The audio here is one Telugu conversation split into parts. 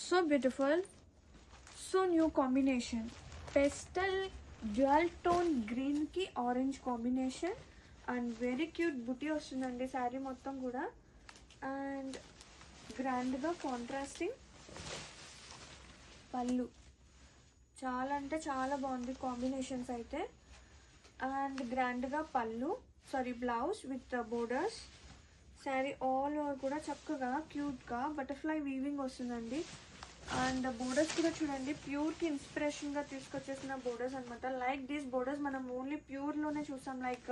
So beautiful, so new combination. Pastel dual tone గ్రీన్కి orange combination and very cute buti వస్తుందండి శారీ మొత్తం కూడా. అండ్ గ్రాండ్గా కాంట్రాస్టింగ్ పళ్ళు, చాలా అంటే చాలా బాగుంది కాంబినేషన్స్ అయితే. అండ్ గ్రాండ్గా పళ్ళు, sari blouse with borders. Sari all over కూడా చక్కగా క్యూట్గా బటర్ఫ్లై వీవింగ్ వస్తుందండి. అండ్ బోర్డర్స్ కూడా చూడండి, ప్యూర్కి ఇన్స్పిరేషన్గా తీసుకొచ్చేసిన బోర్డర్స్ అనమాట. లైక్ దీస్ బోర్డర్స్ మనం ఓన్లీ ప్యూర్లోనే చూసాం, లైక్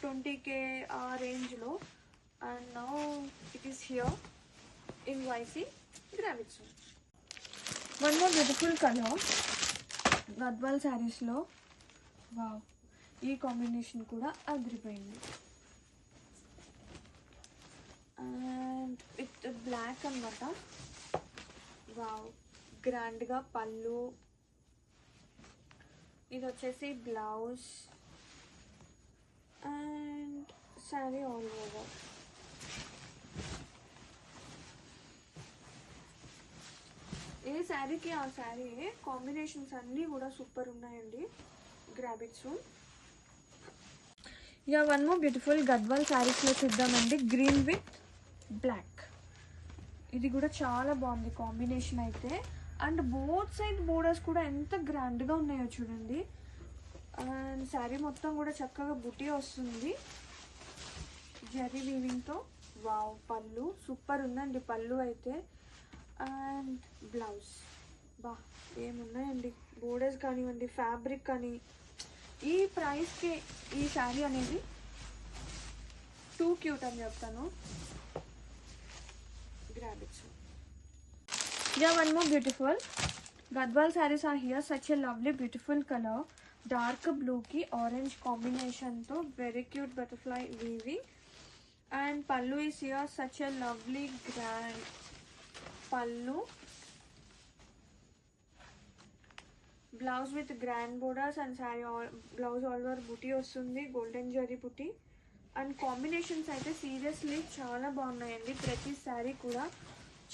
20K ఆ రేంజ్లో. And now it is here in వైసీ గ్రావిట్స్. One more beautiful colour Gadwal శారీస్లో. వావ్, ఈ కాంబినేషన్ కూడా అదిరిపోయింది. అండ్ విత్ బ్లాక్ అనమాట. వావ్, గ్రాండ్గా పళ్ళు, ఇది వచ్చేసి blouse and sari all over. ఏ శారీకి ఆ శారీ కాంబినేషన్స్ అన్నీ కూడా సూపర్ ఉన్నాయండి. Grab it soon. Yeah, one more beautiful Gadwal శారీస్లో చూద్దామండి. గ్రీన్ విత్ బ్లాక్, ఇది కూడా చాలా బాగుంది కాంబినేషన్ అయితే. అండ్ బోత్ సైడ్ బోర్డర్స్ కూడా ఎంత గ్రాండ్గా ఉన్నాయో చూడండి. అండ్ శారీ మొత్తం కూడా చక్కగా బుటీ వస్తుంది జరీ వీవింగ్తో. వావ్, పళ్ళు సూపర్ ఉందండి పళ్ళు అయితే. అండ్ బ్లౌజ్, బా ఏమున్నాయండి బోర్డర్స్ కానివ్వండి, ఫ్యాబ్రిక్ కానీ. ఈ ప్రైస్కి ఈ శారీ అనేది టూ క్యూట్ అని చెప్తాను. Grab it. Yeah, one more beautiful Gadwal sarees are here. Such a lovely beautiful color, dark blue ki orange combination to very cute butterfly weaving. And pallu is here, such a lovely grand pallu. Blouse with grand borders and saree all blouse all over booty వస్తుంది, golden jari booty. And combinations అయితే సీరియస్లీ చాలా బాగున్నాయండి. ప్రతి శారీ కూడా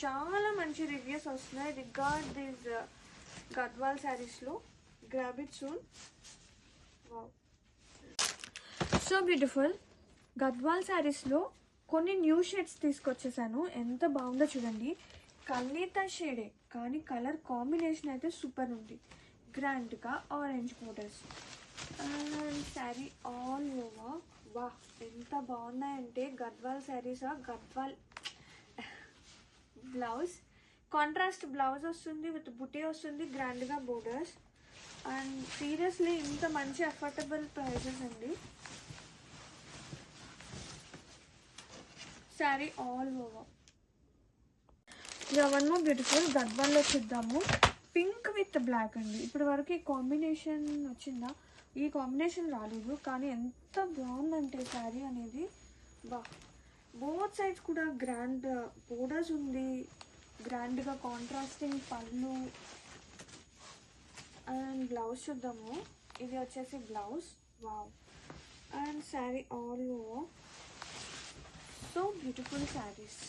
చాలా మంచి రివ్యూస్ వస్తున్నాయి రిగార్డ్ దిస్ గద్వాల్ శారీస్లో. Grab it soon. Wow, so beautiful. Gadwal శారీస్లో కొన్ని న్యూ షేడ్స్ తీసుకొచ్చేసాను. ఎంత బాగుందో చూడండి. కల్నేతా షేడే కానీ కలర్ కాంబినేషన్ అయితే సూపర్ ఉంది. గ్రాండ్గా orange borders and sari all over. వా, ఎంత బాగున్నాయంటే Gadwal saris. Gadwal blouse contrast blouse వస్తుంది, విత్ బుటీ వస్తుంది, గ్రాండ్గా బోర్డర్స్. అండ్ సీరియస్లీ ఇంత మంచి అఫోర్డబుల్ ప్రైజెస్ అండి. Sari all over. One more beautiful గద్వాల్లో చూద్దాము. పింక్ విత్ బ్లాక్ అండి. ఇప్పటి వరకు ఈ కాంబినేషన్ వచ్చిందా? ఈ కాంబినేషన్ రాలేదు, కానీ ఎంత బాగుందంటే శారీ అనేది. బా, బోత్ సైడ్స్ కూడా గ్రాండ్ బోర్డర్స్ ఉంది, గ్రాండ్గా కాంట్రాస్టింగ్ పళ్ళు. అండ్ బ్లౌజ్ చూద్దాము. ఇది వచ్చేసి blouse. Wow, and sari all over. So beautiful saris.